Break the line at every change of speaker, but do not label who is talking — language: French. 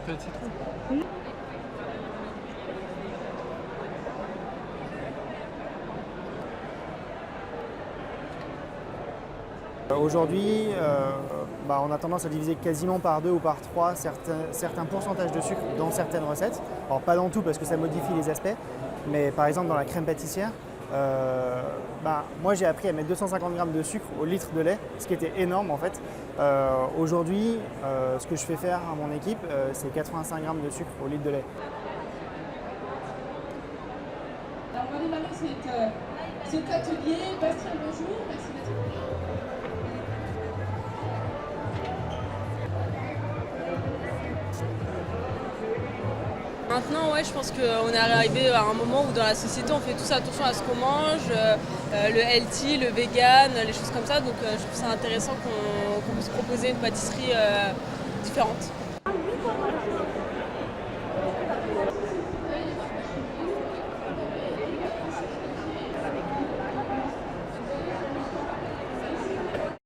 Parfait de citron.
Aujourd'hui, on a tendance à diviser quasiment par 2 ou par 3 certains pourcentages de sucre dans certaines recettes. Alors pas dans tout parce que ça modifie les aspects, mais par exemple dans la crème pâtissière, moi j'ai appris à mettre 250 g de sucre au litre de lait, ce qui était énorme en fait. Aujourd'hui, ce que je fais faire à mon équipe, c'est 85 g de sucre au litre de lait.
Alors on va démarrer cet atelier. Bastien, bonjour, merci d'être venu.
Maintenant, ouais, je pense qu'on est arrivé à un moment où dans la société, on fait tous attention à ce qu'on mange, le healthy, le vegan, les choses comme ça. Donc je trouve ça intéressant qu'on puisse proposer une pâtisserie différente.